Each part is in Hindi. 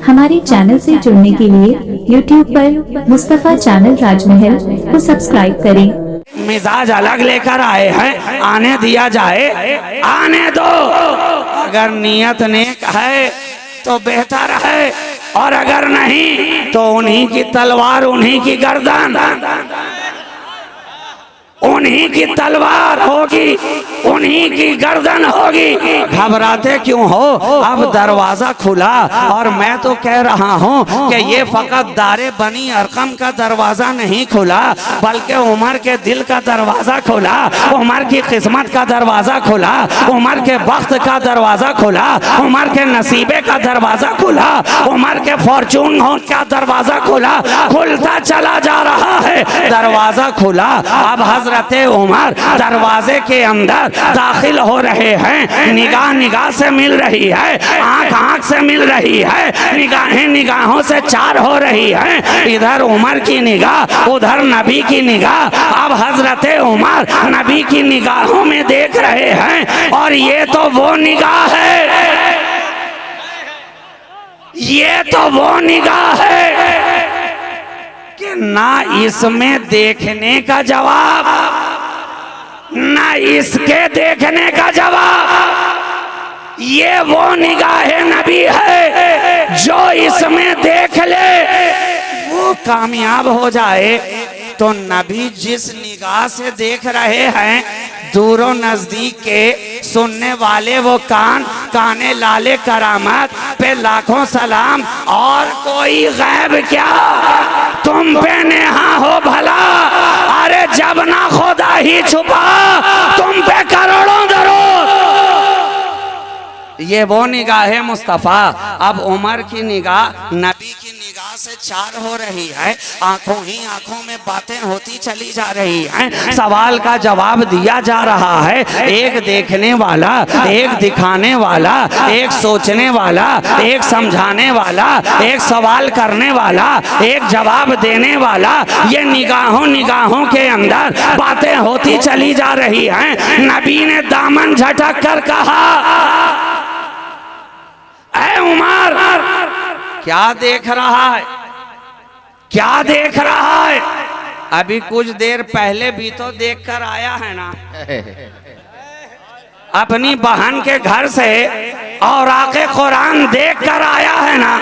हमारे चैनल से जुड़ने के लिए YouTube पर मुस्तफ़ा चैनल राजमहल को सब्सक्राइब करें। मिजाज अलग लेकर आए हैं, आने दिया जाए, आने दो। अगर नियत नेक है तो बेहतर है, और अगर नहीं तो उन्हीं की तलवार उन्हीं की गर्दन, उन्हीं की तलवार होगी, उन्हीं की गर्दन होगी। घबराते क्यों हो? अब दरवाजा खुला, और मैं तो कह रहा हूँ कि ये फकत दारे बनी अरकम का दरवाजा नहीं खुला, बल्कि उमर के दिल का दरवाजा खुला, उमर की किस्मत का दरवाजा खुला, उमर के वक्त का दरवाजा खुला, उमर के नसीबे का दरवाजा खुला, उमर के फॉर्चून का दरवाजा खुला, खुलता चला जा रहा है। दरवाजा खुला, अब हजरत उमर दरवाजे के अंदर दाखिल हो रहे हैं। निगाह निगाह से मिल रही है, आंख आंख से मिल रही है, निगाहें निगाहों से चार हो रही है। इधर उमर की निगाह, उधर नबी की निगाह। अब हजरत उमर नबी की निगाहों में देख रहे हैं, और ये तो वो निगाह है, ये तो वो निगाह है कि ना इसमें देखने का जवाब, ना इसके देखने का जवाब। ये वो निगाह नबी है जो इसमें देख ले वो कामयाब हो जाए। तो नबी जिस निगाह से देख रहे हैं, दूरों नजदीक के सुनने वाले वो कान, काने लाले करामत पे लाखों सलाम। और कोई गैब क्या तुम पे नेहा हो भला, अरे जब ना खुदा ही छुपा तुम पे करोड़ों दरूद। ये वो निगाह मुस्तफ़ा। अब उमर की निगाह नबी की निगाह से चार हो रही है, आंखों ही आंखों में बातें होती चली जा रही हैं, सवाल का जवाब दिया जा रहा है। एक देखने वाला, एक दिखाने वाला, एक सोचने वाला, एक समझाने वाला, एक सवाल करने वाला, एक जवाब देने वाला। ये निगाहों निगाहों के अंदर बातें होती चली जा रही हैं। नबी ने दामन झटक कर कहा, ऐ उमर, क्या देख रहा है, क्या देख रहा है? अभी कुछ देर पहले भी तो देख कर आया है ना, अपनी बहन के घर से औराक़े कुरान देख कर आया है ना।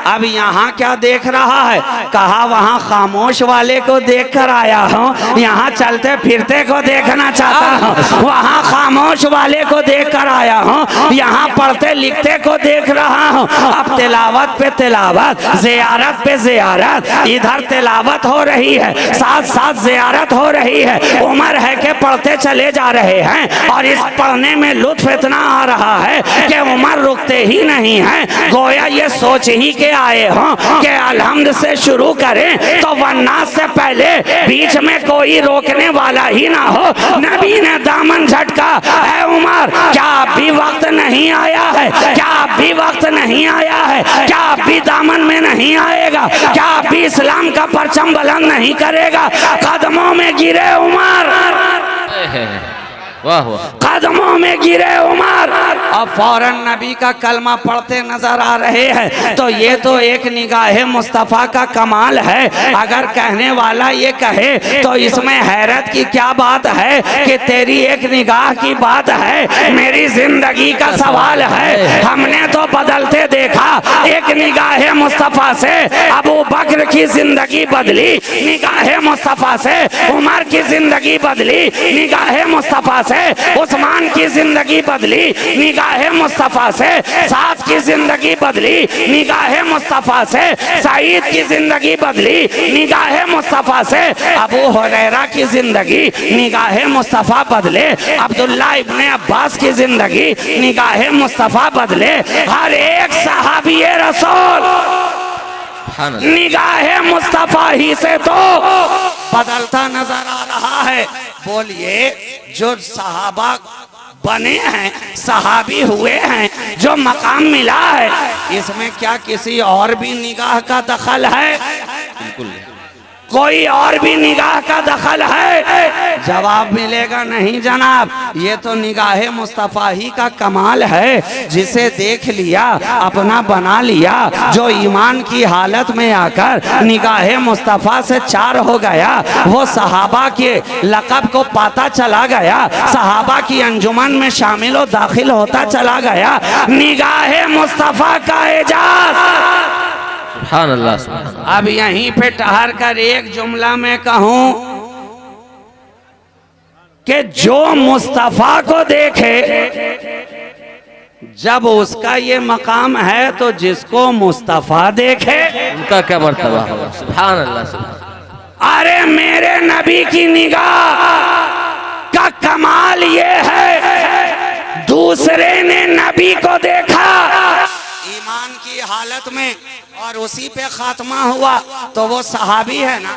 अब यहाँ क्या देख रहा है? कहा वहाँ खामोश वाले को देख कर आया हूँ, यहाँ चलते फिरते को देखना चाहता हूँ। वहाँ खामोश वाले को देख कर आया हूँ, यहाँ पढ़ते लिखते को देख रहा हूँ। अब तिलावत पे तिलावत, ज़ियारत पे ज़ियारत, इधर तिलावत हो रही है, साथ साथ ज़ियारत हो रही है। उम्र है कि पढ़ते चले जा रहे हैं, और इस पढ़ने में लुत्फ इतना आ रहा है कि उमर रुकते ही नहीं है। गोया ये सोच ही के आए हों कि अलहम्द से शुरू करें तो वन्नास से पहले बीच में कोई रोकने वाला ही ना हो। नबी ने दामन झटका, ऐ उमर, क्या अभी वक्त नहीं आया है? क्या अभी वक्त नहीं आया है? क्या अभी दामन में नहीं आएगा? क्या अभी इस्लाम का परचम बुलंद नहीं करेगा? कदमों में गिरे उमर, वाह वाह, कदमों में गिरे उमर, और फौरन नबी का कलमा पढ़ते नजर आ रहे हैं। तो ये तो एक निगाह मुस्तफ़ा का कमाल है। अगर कहने वाला ये कहे तो इसमें हैरत की क्या बात है कि तेरी एक निगाह की बात है, मेरी जिंदगी का सवाल है। हमने तो बदलते देखा। एक निगाह मुस्तफ़ा से अबू बकर की जिंदगी बदली, निगाह मुस्तफ़ा से उमर की जिंदगी बदली, निगाह मुस्तफ़ा से उस्मान की जिंदगी बदली, निगाह मुस्तफ़ा से साद की जिंदगी बदली, निगाह मुस्तफ़ा से सईद की जिंदगी बदली, निगाह मुस्तफ़ा से अबू हुरैरा की जिंदगी, निगाह मुस्तफ़ा बदले, अब्दुल्ला इब्ने अब्बास की जिंदगी, निगाह मुस्तफ़ा बदले। हर एक सहाबी रसूल निगाह मुस्तफ़ा ही से तो बदलता नजर आ रहा है। बोलिए, जो सहाबा बने हैं, सहाबी हुए हैं, जो मकाम मिला है, इसमें क्या किसी और भी निगाह का दखल है? बिल्कुल कोई और भी निगाह का दखल है? जवाब मिलेगा नहीं जनाब, ये तो निगाह मुस्तफ़ा ही का कमाल है, जिसे देख लिया अपना बना लिया। जो ईमान की हालत में आकर निगाह मुस्तफ़ा से चार हो गया, वो सहाबा के लक़ब को पाता चला गया, सहाबा की अंजुमन में शामिल हो दाखिल होता चला गया। निगाह मुस्तफ़ा का एजाज़। सुभान अल्लाह, सुभान अल्लाह। अब यहीं पे ठहर कर एक जुमला में कहूं कि जो मुस्तफ़ा को देखे, जब उसका ये मकाम है तो जिसको मुस्तफ़ा देखे उनका क्या मर्तबा होगा। सुभान अल्लाह, सुभान। अरे मेरे नबी की निगाह का कमाल ये है, दूसरे ने नबी को देखा ईमान की हालत में और उसी पे खात्मा हुआ, तो वो सहाबी है ना,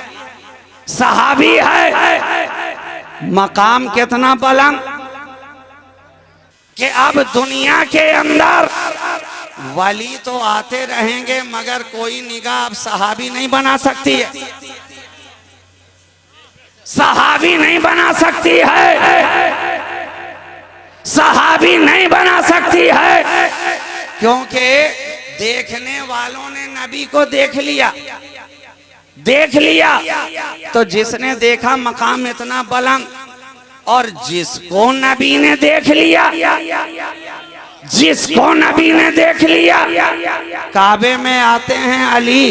सहाबी है। मकाम कितना बुलंद कि अब दुनिया के अंदर वली तो आते रहेंगे, मगर कोई निगाह अब सहाबी नहीं बना सकती है, सहाबी नहीं बना सकती है, सहाबी नहीं बना सकती है, क्योंकि देखने वालों ने नबी को देख लिया, देख लिया। तो जिसने देखा मकाम इतना बुलंद, और जिसको नबी ने देख लिया, जिसको नबी ने देख लिया, काबे में आते हैं अली,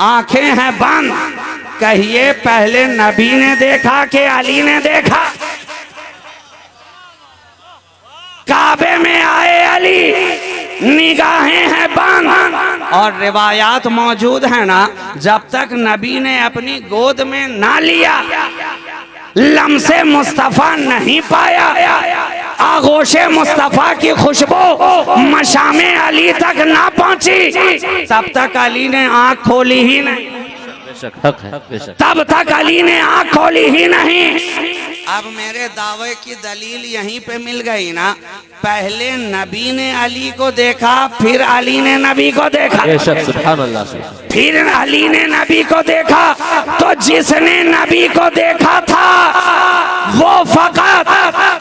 आंखें हैं बंद, कहिए पहले नबी ने देखा कि अली ने देखा? काबे में आए अली, निगाहें हैं बंद, और रिवायात मौजूद है ना, जब तक नबी ने अपनी गोद में ना लिया, लम्से मुस्तफ़ा नहीं पाया, आगोशे मुस्तफ़ा की खुशबू मशामे अली तक ना पहुंची, तब तक अली ने आंख खोली ही नहीं, तब तक अली ने आंख खोली ही नहीं। अब मेरे दावे की दलील यहीं पे मिल गई ना, पहले नबी ने अली को देखा, फिर अली ने नबी को देखा, फिर अली ने नबी को देखा। तो जिसने नबी को देखा था वो फकत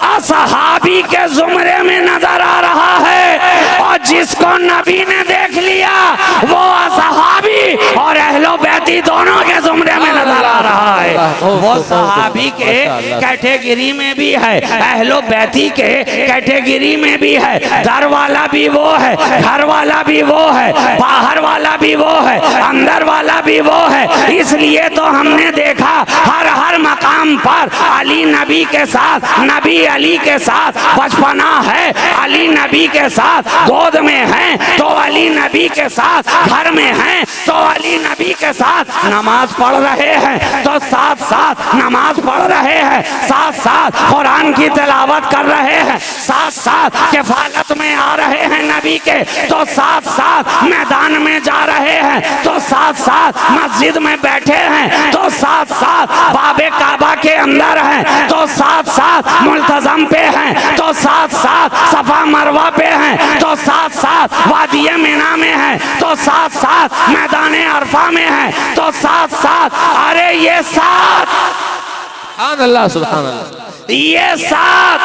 असहाबी के जुमरे में नजर आ रहा है, और जिसको नबी ने देख लिया वो असहाबी और अहलो बैती दोनों के जुमरे में नजर आ रहा है। वो सहाबी के कैटेगरी में भी है, अहलो बैती के कैटेगरी में भी है, दर वाला भी वो है, घर वाला भी वो है, बाहर वाला भी वो है, अंदर वाला भी वो है। इसलिए तो हमने देखा हर मकाम पर अली नबी के साथ, नबी अली के साथ बचपना है, अली नबी के साथ गोद में है, तो अली नबी के साथ घर में है, तो अली नबी के साथ नमाज पढ़ रहे हैं, तो साथ साथ नमाज पढ़ रहे हैं, साथ साथ कुरान की तिलावत कर रहे हैं, साथ साथ किफालत में आ रहे हैं नबी के, तो साथ साथ मैदान में जा रहे हैं, तो साथ साथ मस्जिद में बैठे हैं, तो साथ साथ बाबे काबा के अंदर हैं, तो साथ साथ मुल्तजम पे हैं, तो साथ साथ सफा मरवा पे हैं, तो साथ साथ वादिये मिना में हैं, तो साथ साथ मैदान अरफा में हैं, तो साथ साथ अरे ये साथ, सुभान अल्लाह, सुभान अल्लाह, ये साथ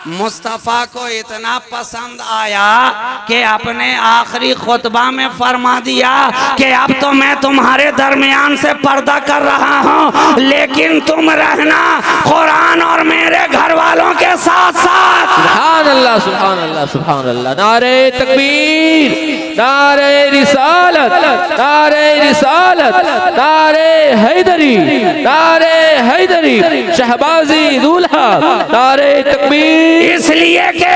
मुस्तफ़ा को इतना पसंद आया कि अपने आखिरी खुतबा में फरमा दिया कि अब तो मैं तुम्हारे दरमियान से पर्दा कर रहा हूँ, लेकिन तुम रहना कुरान और मेरे घर वालों के साथ साथ। सुभान अल्लाह, सुभान अल्लाह, सुभान अल्लाह। नारे तकबीर, नारे रिसालत, नारे रिसालत, नारे हैदरी, नारे हैदरी, शहबाजी दूल्हा, नारे तकबीर। इसलिए कि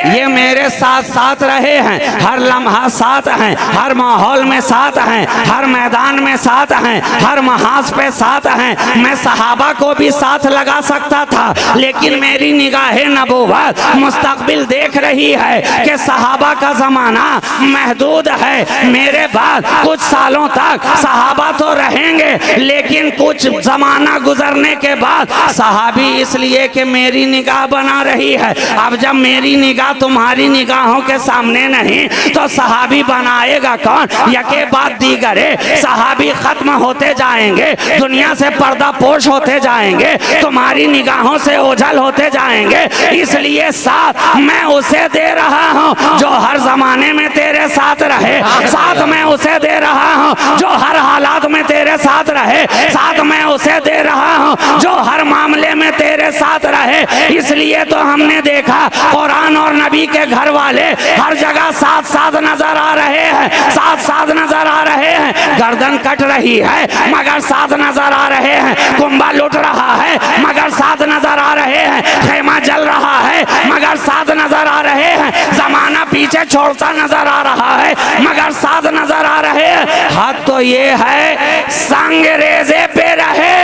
ये मेरे साथ साथ रहे हैं, हर लम्हा साथ हैं, हर माहौल में साथ हैं, हर मैदान में साथ हैं, हर महाज पे साथ हैं। मैं सहाबा को भी साथ लगा सकता था, लेकिन मेरी निगाह नबूवत मुस्तकबिल देख रही है कि सहाबा का जमाना महदूद महदूद है। मेरे बाद कुछ सालों तक सहाबा तो रहेंगे, लेकिन कुछ जमाना गुजरने के बाद सहाबी, इसलिए कि मेरी निगाह बना रही है। अब जब मेरी निगाह तुम्हारी निगाहों के सामने नहीं तो सहाबी बनाएगा कौन? यके बाद दीगरे सहाबी खत्म होते जाएंगे, दुनिया से पर्दा पोश होते जाएंगे, तुम्हारी निगाहों से ओझल होते जाएंगे। इसलिए साथ मैं उसे दे रहा हूँ जो हर जमाने में तेरे साथ रहे, साथ मैं उसे दे रहा हूँ जो हर हालात में तेरे साथ रहे, साथ मैं उसे दे रहा हूँ जो हर मामले में तेरे साथ रहे। इसलिए तो हमने देखा कुरान और नबी के घर वाले हर जगह साथ साथ नजर आ रहे हैं, साथ साथ नजर आ रहे हैं। गर्दन कट रही है मगर साथ नजर आ रहे हैं, कुंभा लुट रहा है मगर साथ नजर आ रहे हैं, खेमा जल रहा है मगर साथ नजर आ रहे हैं, जमाना पीछे छोड़ता नजर आ रहा है मगर साथ नजर आ रहे हैं। हद तो ये है संग रेजे पे रहे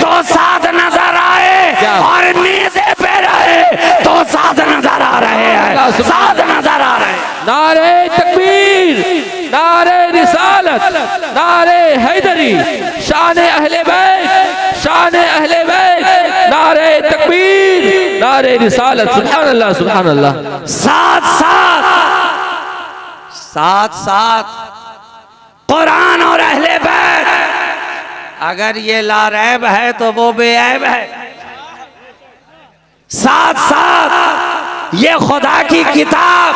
तो साथ नजर आए और नेज़े पे रहे तो साथ नजर आ रहे हैं, साथ नजर आ रहे हैं। नारे तकबीर, नारे रिसालत, नारे हैदरी, शान अहले बैत, शान अहले बैत, नारे तकबीर, नारे रिसालत। सुभान अल्लाह, सुभान अल्लाह। साथ साथ साथ साथ कुरान और अहले बैत, अगर ये लारैब है तो वो बेऐब है। साथ साथ ये खुदा की किताब,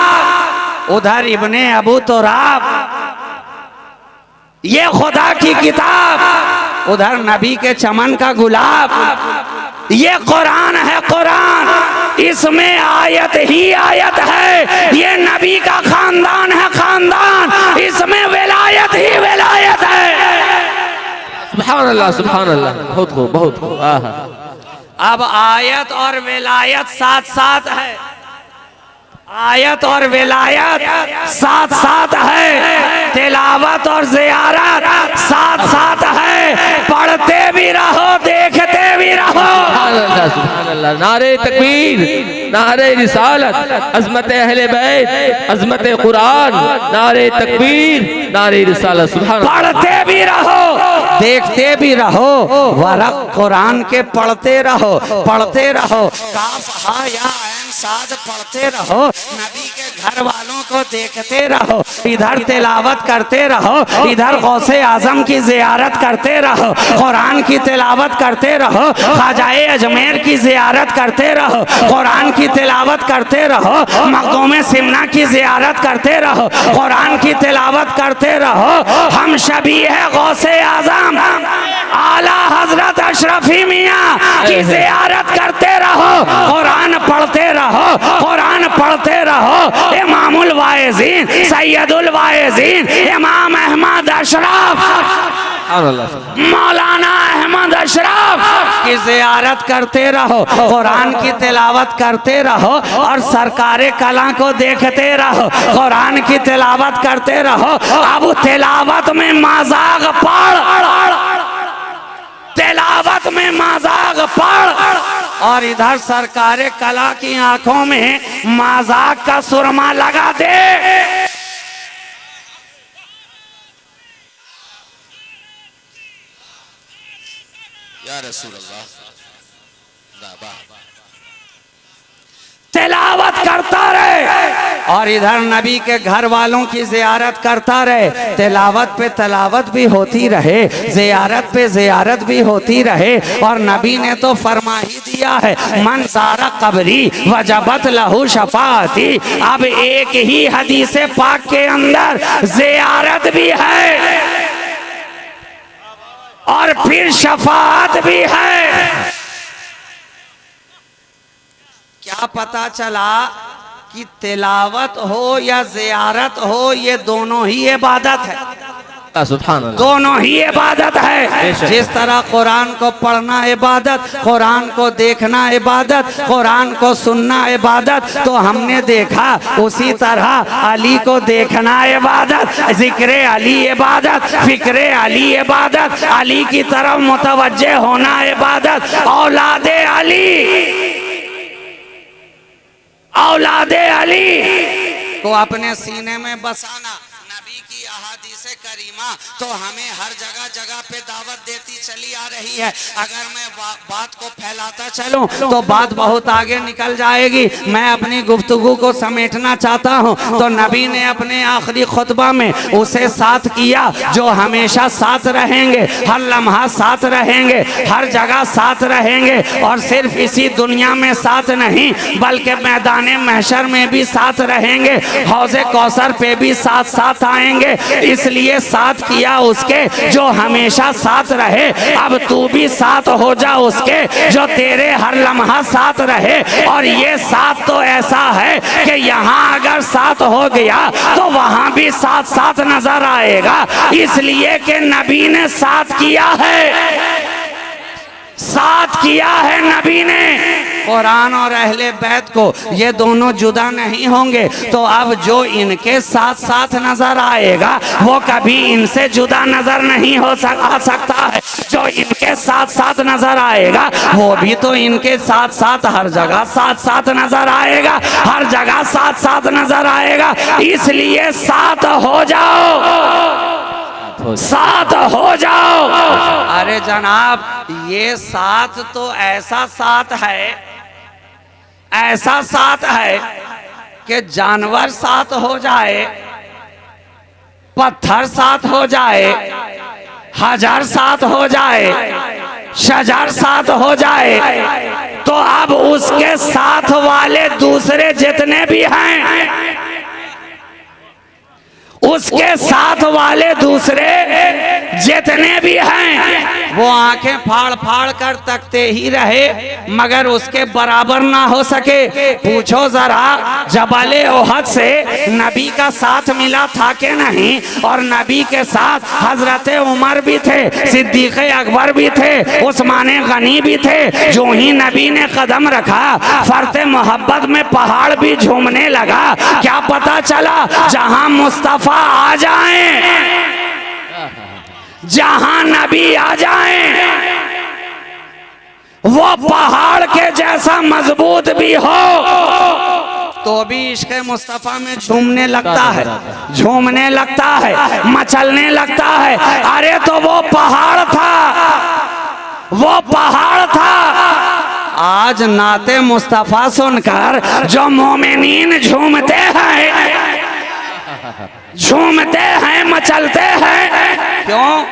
उधर इब्ने अबू तुराब, ये खुदा की किताब, उधर नबी के चमन का गुलाब। ये कुरान है कुरान, इसमें आयत ही आयत है। ये नबी का खानदान है खानदान, इसमें विलायत ही विलायत है। सुभान अल्लाह, सुभान अल्लाह। बहुत खूब, बहुत खूब। अब आयत और विलायत साथ साथ है, आयत और विलायत साथ साथ है, तिलावत और ज़ियारत साथ साथ है। पढ़ते भी रहो, देखते भी रहो। सुभान अल्लाह। नारे तकबीर, नारे रिसालत, अज़मत अहले बैत, अज़मत कुरान, नारे तकबीर, नारे रिसालत। सुभान अल्लाह। पढ़ते भी रहो, देखते भी रहो, वरक कुरान के पढ़ते रहो, पढ़ते रहो। काफ हा या ऐन साद पढ़ते रहो, नबी के घर वालों को देखते रहो, इधर तिलावत करते रहो, इधर गौसे आजम की जियारत करते रहो, कुरान की तिलावत करते रहो, ख्वाजाए अजमेर की जियारत करते रहो, कुरान की तिलावत करते रहो, मखदूम सिमना की जियारत करते रहो, कुरान की तिलावत करते रहो। हम शबी है गौसे आजम आला हजरत अशरफी मियाँ की जियारत करते रहो, कुरान पढ़ते रहो, कुरान पढ़ते रहो। इमामुल वाइज़ीन, सैयदुल वाइज़ीन, इमाम अहमद अशरफ, मौलाना अहमद अशरफ की जियारत करते रहो, कुरान की तिलावत करते रहो और सरकारे कला को देखते रहो, कुरान की तिलावत करते रहो। अब तिलावत में मजाक पढ़, तिलावत में मजाक पढ़ और इधर सरकारे कला की आंखों में मजाक का सुरमा लगा दे। या रसूल अल्लाह, तिलावत करता रहे और इधर नबी के घर वालों की जियारत करता रहे। तिलावत पे तिलावत भी होती रहे, जियारत पे जियारत भी होती रहे। और नबी ने तो फरमा ही दिया है, मन सारा कबरी वजबत लहू शफाती। अब एक ही हदीस पाक के अंदर जियारत भी है और फिर शफाअत भी है। क्या पता चला कि तिलावत हो या जियारत हो, ये दोनों ही इबादत है, सुभान अल्लाह। दोनों ही इबादत है। जिस तरह कुरान को पढ़ना इबादत, कुरान को देखना इबादत, कुरान को सुनना इबादत, तो हमने देखा उसी तरह अली को देखना इबादत, जिक्र अली इबादत, फिक्र अली इबादत, अली की तरफ मुतवज्जे होना इबादत। औलादे अली, औलादे अली को अपने सीने में बसाना, हदीस करीमा तो हमें हर जगह जगह पे दावत देती चली आ रही है। अगर मैं बात को फैलाता चलूं तो बात बहुत आगे निकल जाएगी। मैं अपनी गुफ्तगू को समेटना चाहता हूं। तो नबी ने अपने आखिरी खुतबा में उसे साथ किया जो हमेशा साथ रहेंगे, हर लम्हा साथ रहेंगे, हर जगह साथ रहेंगे, और सिर्फ इसी दुनिया में साथ नहीं बल्कि मैदान महशर में भी साथ रहेंगे, हौज़े कौसर पे भी साथ साथ आएंगे। इसलिए साथ किया उसके जो हमेशा साथ रहे। अब तू भी साथ हो जा उसके जो तेरे हर लम्हा साथ रहे। और ये साथ तो ऐसा है कि यहाँ अगर साथ हो गया तो वहाँ भी साथ साथ नजर आएगा, इसलिए कि नबी ने साथ किया है, साथ किया है नबी ने। कुरान और अहले बैत को ये दोनों जुदा नहीं होंगे। तो अब जो इनके साथ साथ नजर आएगा वो कभी इनसे जुदा नजर नहीं हो सकता है। जो इनके साथ साथ नजर आएगा वो भी तो इनके साथ साथ हर जगह साथ साथ नजर आएगा, हर जगह साथ साथ नजर आएगा। इसलिए साथ हो जाओ, साथ हो जाओ। अरे जनाब, ये साथ तो ऐसा साथ है, ऐसा साथ है कि जानवर साथ हो जाए, पत्थर साथ हो जाए, हजर साथ हो जाए, शजर साथ हो जाए, तो अब उसके साथ वाले दूसरे जितने भी हैं, उसके साथ वाले दूसरे जितने भी हैं वो आंखें फाड़ फाड़ कर तकते ही रहे मगर उसके बराबर ना हो सके। पूछो जरा, जबले ओहद से नबी का साथ मिला था कि नहीं? और नबी के साथ हजरत उमर भी थे, सिद्दीक अकबर भी थे, उस्मान गनी भी थे। जो ही नबी ने कदम रखा फरते मोहब्बत में पहाड़ भी झूमने लगा। क्या पता चला जहां मुस्तफा आ जाएं, जहां नबी आ जाएं, वो पहाड़ के जैसा मजबूत भी हो तो भी इश्क़ मुस्तफ़ा में झूमने लगता है, झूमने लगता है, मचलने लगता है। अरे तो वो पहाड़ था, वो पहाड़ था। आज नाते मुस्तफ़ा सुनकर जो मोमिनीन झूमते हैं, झूमते हैं, मचलते हैं। क्यों?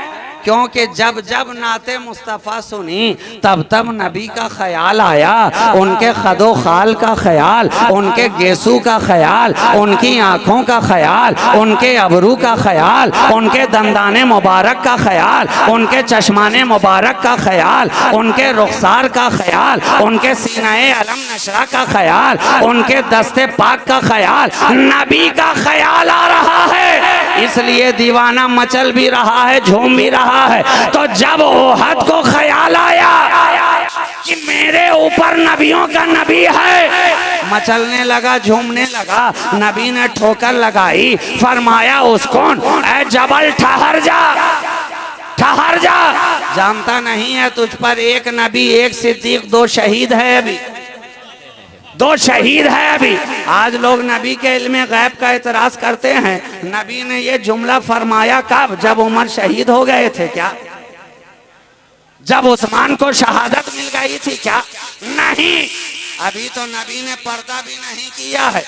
क्योंकि जब जब नाते मुस्तफ़ा सुनी तब तब नबी का ख्याल आया, उनके खदो खाल का ख्याल, उनके गेसू का ख्याल, उनकी आँखों का ख्याल, उनके अबरू का ख्याल, उनके दंदाने मुबारक का ख्याल, उनके चश्माने मुबारक का ख्याल, उनके रुखसार का ख्याल, उनके सीनाए अलम नशरा का ख्याल, उनके दस्ते पाक का ख्याल, नबी का ख्याल आ रहा है। इसलिए दीवाना मचल भी रहा है, झूम भी रहा है। तो जब ओहद को ख्याल आया कि मेरे ऊपर नबियों का नबी है, मचलने लगा, झूमने लगा। नबी ने ठोकर लगाई, फरमाया उसको, ऐ जबल ठहर जा, ठहर जा। जानता नहीं है तुझ पर एक नबी, एक सिद्दीक, दो शहीद है अभी, दो शहीद है अभी। आज लोग नबी के इल्मे गैब का एतराज करते हैं। नबी ने ये जुमला फरमाया कब? जब उमर शहीद हो गए थे क्या? जब उस्मान को शहादत मिल गई थी क्या? नहीं, अभी तो नबी ने पर्दा भी नहीं किया है।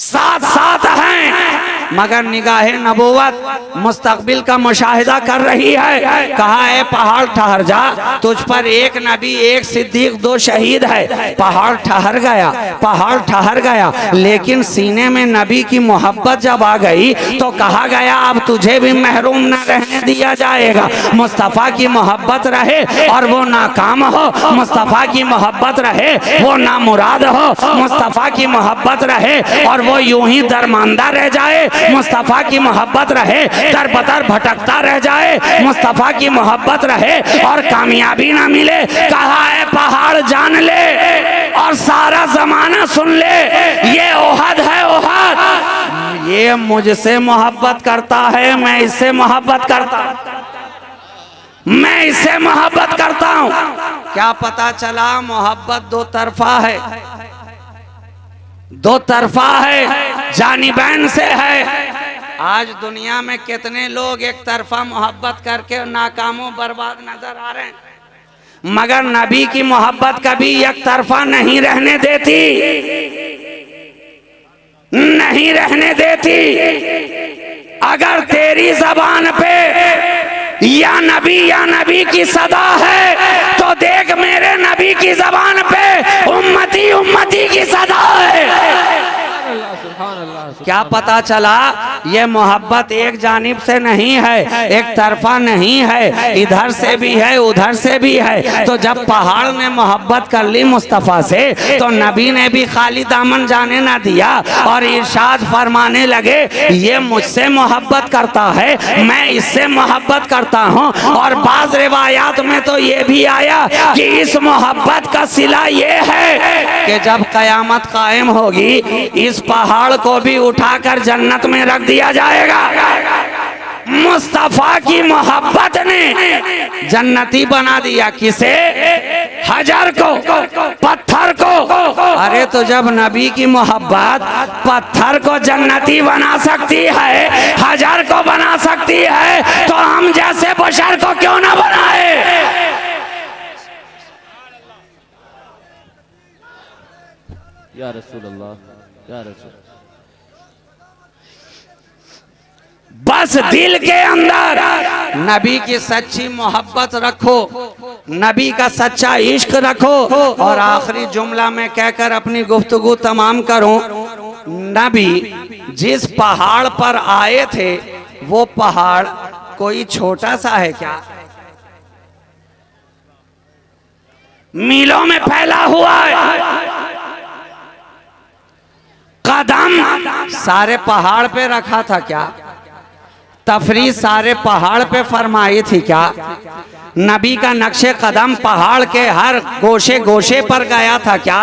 साथ साथ हैं मगर निगाहे नबूवत मुस्तकबिल का मुशाहिदा कर रही है। कहा है पहाड़ ठहर जा, तुझ पर एक नबी, एक सिद्दीक, दो शहीद है। पहाड़ ठहर गया, पहाड़ ठहर गया, लेकिन सीने में नबी की मोहब्बत जब आ गई तो कहा गया अब तुझे भी महरूम न रहने दिया जाएगा। मुस्तफ़ा की मोहब्बत रहे और वो नाकाम हो, मुस्तफ़ा की मोहब्बत रहे वो नामुराद हो, मुस्तफ़ा की मोहब्बत रहे और वो यूं ही दरमांदा रह जाए, मुस्तफ़ा की मोहब्बत रहे दर बदर भटकता रह जाए, मुस्तफ़ा की मोहब्बत रहे और कामयाबी ना मिले। कहा है पहाड़ जान ले और सारा जमाना सुन ले, ये ओहद है, ओहद। ये मुझसे मोहब्बत करता है, मैं इससे मोहब्बत करता हूं, मैं इससे मोहब्बत करता हूं। क्या पता चला? मोहब्बत दो तरफा है, दो तरफा है, जानिबैन से है। आज दुनिया में कितने लोग एक तरफा मोहब्बत करके नाकामों बर्बाद नजर आ रहे हैं, मगर नबी की मोहब्बत कभी एक तरफा नहीं रहने देती, नहीं रहने देती। अगर तेरी जबान पे या नबी की सदा है तो देख मेरे नबी की जबान पे उम्मती उम्मती की सदा है। क्या पता चला ये मोहब्बत एक जानिब से नहीं है, एक तरफा नहीं है, इधर से भी है उधर से भी है। तो जब पहाड़ ने मोहब्बत कर ली मुस्तफ़ा से तो नबी ने भी खाली दामन जाने ना दिया और इरशाद फरमाने लगे ये मुझसे मोहब्बत करता है, मैं इससे मोहब्बत करता हूँ। और बाज़ रिवायात में तो ये भी आया कि इस मोहब्बत का सिला ये है कि जब क़यामत कायम होगी इस पहाड़ को भी उठाकर जन्नत में रख दिया जाएगा। मुस्तफा की मोहब्बत ने जन्नती बना दिया किसे? हजर को, पत्थर को। अरे तो जब नबी की मोहब्बत पत्थर को जन्नती बना सकती है, हजर को बना सकती है, तो हम जैसे बशर को क्यों ना बनाए? या रसूल अल्लाह, या रसूल। बस दिल के अंदर नबी की सच्ची मोहब्बत रखो, नबी का सच्चा इश्क रखो। और आखिरी जुमला में कहकर अपनी गुफ्तगू तमाम करूं, नबी जिस पहाड़ पर आए थे वो पहाड़ कोई छोटा सा है क्या? मीलों में फैला हुआ है। कदम सारे पहाड़ पे रखा था क्या? तफरीज सारे पहाड़ पे फरमाई थी क्या? नबी का नक्शे कदम पहाड़ के हर गोशे गोशे पर गया था क्या?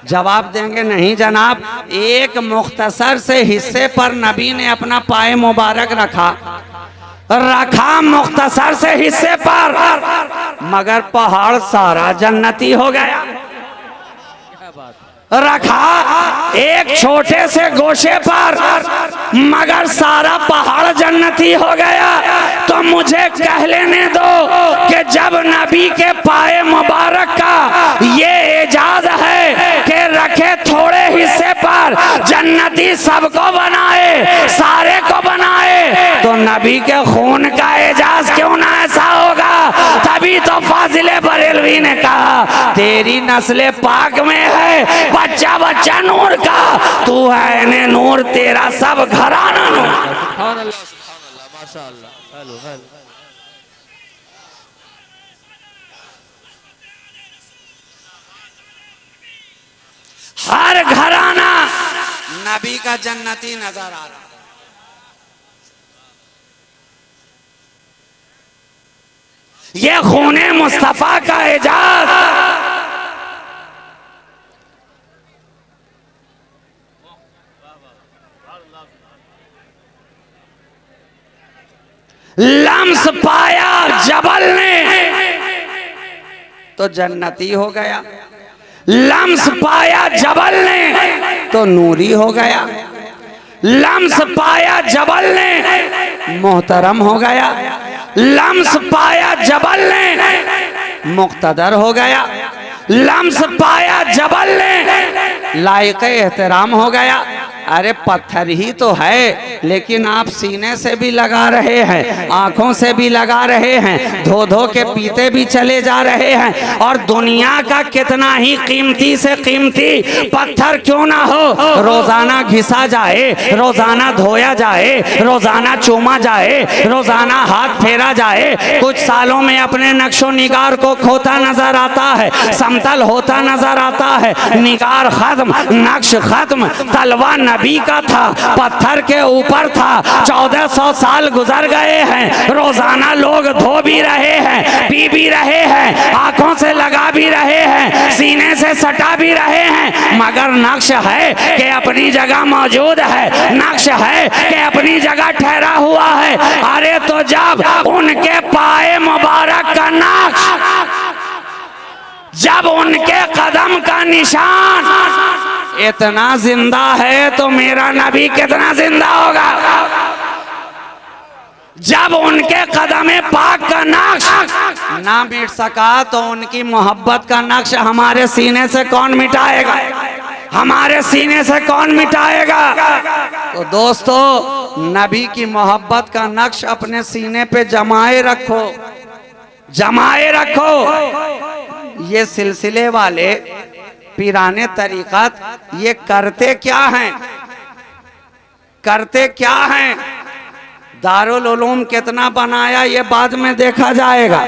जवाब देंगे नहीं जनाब, एक मुख्तसर से हिस्से पर नबी ने अपना पाए मुबारक रखा मुख्तसर से हिस्से पर, मगर पहाड़ सारा जन्नती हो गया। रखा एक छोटे से गोशे पर, मगर सारा पहाड़ जन्नती हो गया। तो मुझे कह लेने दो कि जब नबी के पाए मुबारक का ये एजाज है कि रखे थोड़े हिस्से पर जन्नती सबको बनाए, सारे को बनाए, तो नबी के खून का एजाज क्यों ना ऐसा होगा? तभी तो फाजिले बरेलवी ने कहा तेरी नस्ल पाक में है बच्चा बच्चा नूर का, तू है ने नूर, तेरा सब घराना नूर। सुभान अल्लाह, माशाअल्लाह। Hello hello. हर घराना नबी का जन्नती नजर आ रहा। ये खूने मुस्तफा का एजाज लम्स पाया जबल ने तो जन्नती हो गया, लम्स पाया जबल ने तो नूरी हो गया, लम्स पाया जबल ने मोहतरम हो गया, लम्स पाया जबल ने मुक्तदर हो गया, लम्स पाया जबल ने लायक एहतराम हो गया। अरे पत्थर ही तो है, लेकिन आप सीने से भी लगा रहे हैं, आंखों से भी लगा रहे हैं, धो धो के पीते भी चले जा रहे हैं। और दुनिया का कितना ही कीमती से कीमती पत्थर क्यों ना हो, रोजाना घिसा जाए, रोजाना धोया जाए, रोजाना चूमा जाए, रोजाना हाथ फेरा जाए, कुछ सालों में अपने नक्शो निगार को खोता नजर आता है, समतल होता नजर आता है, निगार खत्म, नक्श खत्म। तलवा नबी का था, पत्थर के ऊपर था, 1400 साल गुजर गए हैं, रोजाना लोग धो भी रहे हैं, पी भी रहे हैं, आंखों से लगा भी रहे हैं, सीने से सटा भी रहे हैं, मगर नक्श है कि अपनी जगह मौजूद है, नक्श है कि अपनी जगह ठहरा हुआ है। अरे तो जब उनके पाए मुबारक का नक्श, जब उनके कदम का निशान इतना जिंदा है तो मेरा नबी कितना जिंदा होगा? जब उनके कदमे पाक का नक्श ना मिट सका तो उनकी मोहब्बत का नक्श हमारे सीने से कौन मिटाएगा? हमारे सीने से कौन मिटाएगा? तो दोस्तों, नबी की मोहब्बत का नक्श अपने सीने पे जमाए रखो, जमाए रखो। ये सिलसिले वाले पीराने तरीक़त ये करते क्या हैं? करते क्या हैं? दारुल उलूम कितना बनाया ये बाद में देखा जाएगा,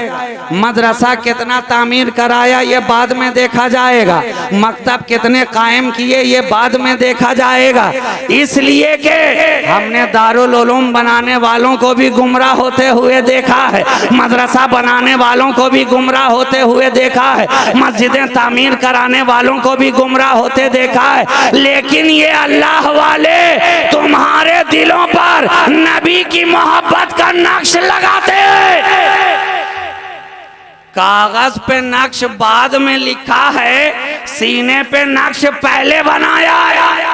मदरसा कितना तामीर कराया ये बाद में देखा जाएगा, मकतब कितने कायम किए ये बाद में देखा जाएगा। इसलिए कि हमने दारुल उलूम बनाने वालों को भी गुमराह होते हुए देखा है, मदरसा बनाने वालों को भी गुमराह होते हुए देखा है, मस्जिदें तामीर कराने वालों को भी गुमराह होते देखा है। लेकिन ये अल्लाह वाले तुम्हारे दिलों पर नबी की मोहब्बत का नक्श लगाते हैं। कागज पे नक्श बाद में लिखा है, सीने पे नक्श पहले बनाया है,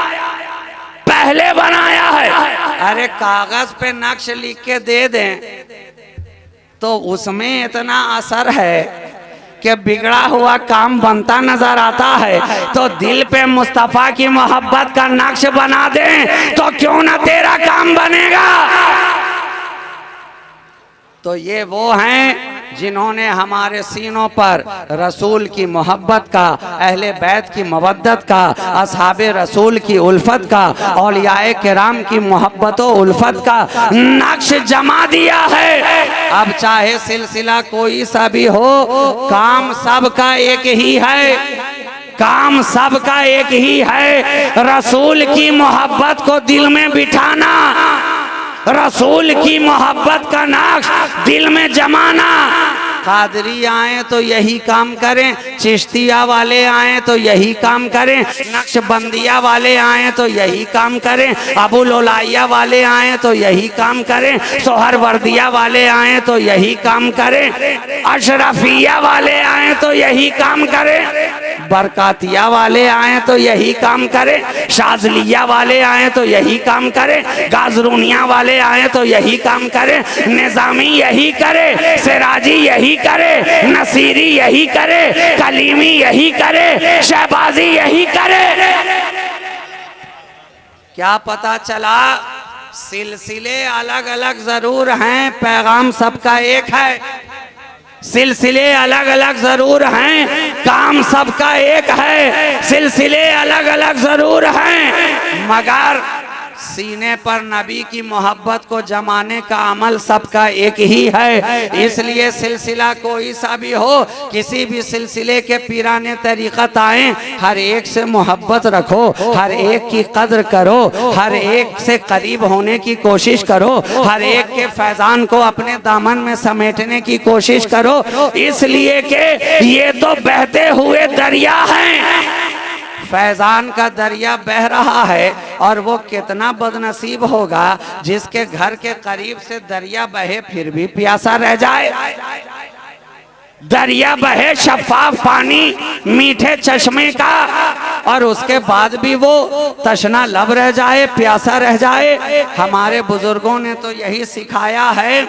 पहले बनाया है। अरे कागज पे नक्श लिख के दे दें तो उसमें इतना असर है कि बिगड़ा हुआ काम बनता नजर आता है, तो दिल पे मुस्तफा की मोहब्बत का नक्श बना दें तो क्यों ना तेरा काम बनेगा। तो ये वो हैं जिन्होंने हमारे सीनों पर रसूल की मोहब्बत का, अहले बैत की मवद्दत का, असहाबे रसूल की उल्फत का, औलियाए किराम की मोहब्बत व उल्फत का नक्श जमा दिया है। अब चाहे सिलसिला कोई सा भी हो, काम सबका एक ही है, काम सबका एक ही है, रसूल की मोहब्बत को दिल में बिठाना, रसूल की मोहब्बत का नक्श दिल में जमाना। कादरी आए तो यही काम करें, चिश्तिया वाले आए तो यही काम करें, नक्शबंदिया वाले आए तो यही काम करें, अबुल-उलाइया वाले आए तो यही काम करें, सोहरवर्दिया वाले आए तो यही काम करें, अशरफिया वाले आए तो यही काम करें, बरकातिया वाले आए तो यही काम करें, शाजलिया वाले आए तो यही काम करें, गाजरूनिया वाले आए तो यही काम करें, निजामी यही करे, सिराजी यही करे, नसीरी यही करे, कलीमी यही करे, शहबाजी यही करे। क्या पता चला? सिलसिले अलग अलग जरूर हैं, पैगाम सबका एक है। सिलसिले अलग अलग जरूर हैं, काम सबका एक है। सिलसिले अलग अलग जरूर हैं, मगर सीने पर नबी की मोहब्बत को जमाने का अमल सबका एक ही है। इसलिए सिलसिला कोई सा भी हो, किसी भी सिलसिले के पीराने तरीक़त आए, हर एक से मोहब्बत रखो, हर एक की कद्र करो, हर एक से करीब होने की कोशिश करो, हर एक के फैजान को अपने दामन में समेटने की कोशिश करो। इसलिए कि ये तो बहते हुए दरिया हैं, फैजान का दरिया बह रहा है, और वो कितना बदनसीब होगा जिसके घर के करीब से दरिया बहे फिर भी प्यासा रह जाए। दरिया बहे शफाफ पानी मीठे चश्मे का, और उसके बाद भी वो तशना लब रह जाए, प्यासा रह जाए। हमारे बुजुर्गों ने तो यही सिखाया है,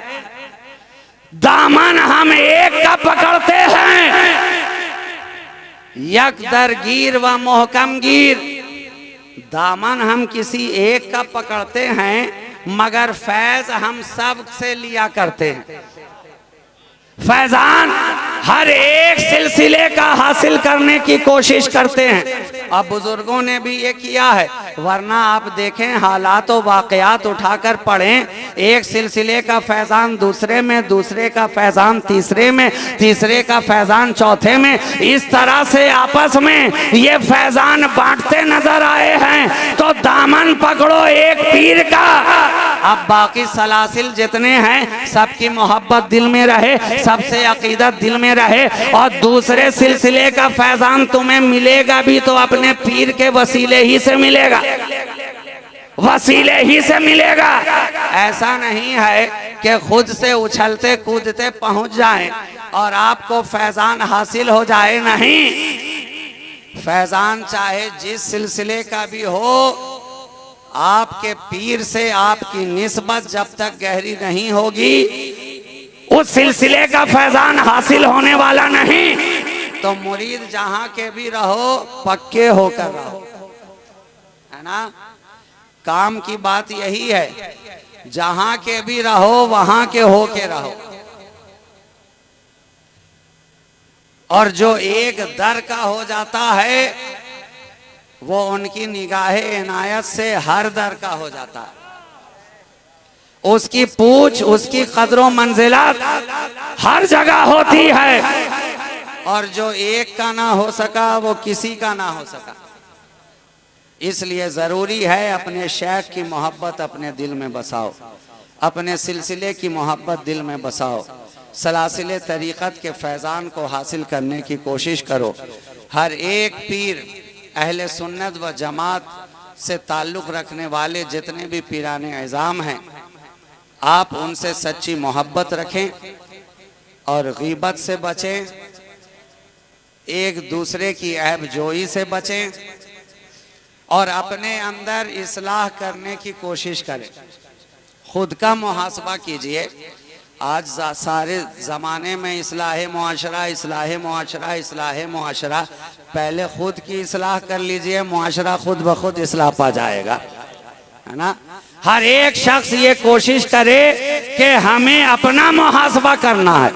दामन हम एक का पकड़ते हैं, यक दरगीर व मोहकम गिर। दामन हम किसी एक का पकड़ते हैं, मगर फैज हम सब से लिया करते हैं। फैजान हर एक सिलसिले का हासिल करने की कोशिश करते हैं। अब बुजुर्गों ने भी ये किया है, वरना आप देखें हालात और वाकयात उठाकर पढ़ें, एक सिलसिले का फैजान दूसरे में, दूसरे का फैजान तीसरे में, तीसरे का फैजान चौथे में, इस तरह से आपस में ये फैजान बांटते नजर आए हैं। तो दामन पकड़ो एक पीर का। अब बाकी सलासिल जितने हैं सबकी मोहब्बत दिल में रहे, सबसे अकीदत दिल में रहे, और दूसरे सिलसिले का फैजान तुम्हें मिलेगा भी तो अपने पीर के वसीले ही से मिलेगा, वसीले ही से मिलेगा। ऐसा नहीं है कि खुद से उछलते कूदते पहुंच जाएं और आपको फैजान हासिल हो जाए, नहीं। फैजान चाहे जिस सिलसिले का भी हो, आपके पीर से आपकी निस्बत जब तक गहरी नहीं होगी, उस सिलसिले का फैजान हासिल होने वाला नहीं। तो मुरीद जहां के भी रहो, पक्के होकर रहो, है ना। काम की बात यही है, जहां के भी रहो वहां के हो के रहो। और जो एक दर का हो जाता है, वो उनकी निगाहे इनायत से हर दर का हो जाता है। उसकी पूछ, उसकी कदरों मंजिलात हर जगह होती है। और जो एक का ना हो सका, वो किसी का ना हो सका। इसलिए जरूरी है अपने शेख की मोहब्बत अपने दिल में बसाओ, अपने सिलसिले की मोहब्बत दिल में बसाओ, सलासिले तरीक़त के फैज़ान को हासिल करने की कोशिश करो। हर एक पीर अहले सुन्नत व जमात से ताल्लुक़ रखने वाले जितने भी पीराने इज़ाम हैं, आप उनसे सच्ची मोहब्बत रखें और गीबत से बचें, एक दूसरे की ऐब जोई से बचें और अपने अंदर इस्लाह करने की कोशिश करें। खुद का मुहासबा कीजिए। आज सारे ज़माने में इस्लाह मुआशरा, इस्लाह मुआशरा, इस्लाह मुआशरा। पहले खुद की इस्लाह कर लीजिए, मुआशरा खुद ब खुद इस्लाह पा जाएगा, है ना। हर एक शख्स ये कोशिश करे कि हमें अपना मुहासबा करना है,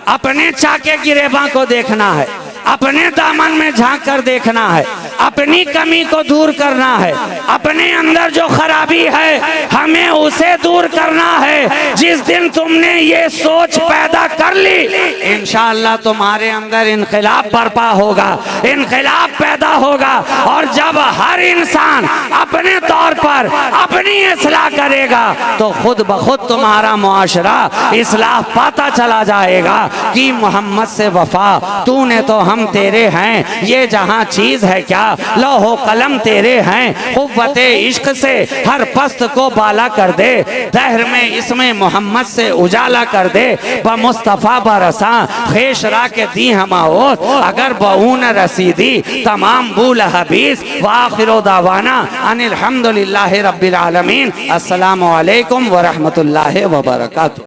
अपने चाके गिरेबां को देखना है, अपने दामन में झांक कर देखना है, अपनी कमी को दूर करना है, अपने अंदर जो खराबी है हमें उसे दूर करना है। जिस दिन तुमने ये सोच पैदा कर ली, इंशाअल्लाह तुम्हारे अंदर इनकलाब बर्पा होगा, इनकलाब पैदा होगा। और जब हर इंसान अपने तौर पर अपनी इस्लाह करेगा, तो खुद ब खुद तुम्हारा मुआशरा इस्लाह पाता चला जाएगा कि मोहम्मद से वफा, तूने तो हम तेरे हैं, ये जहां चीज है क्या, लौहो कलम तेरे हैं, कुव्वते इश्क से हर पस्त को बाला कर दे, दहर में इसमें मोहम्मद से उजाला कर दे, ब मुस्तफ़ा बरसा खेशरा के दी हमाओत, अगर बऊन रसीदी तमाम बूल हबीस, व आखिरो दावाना अनिल हम्दुलिल्लाहि रब्बिल आलमीन। अस्सलामु अलैकुम व रहमतुल्लाहि व बरकातुहू।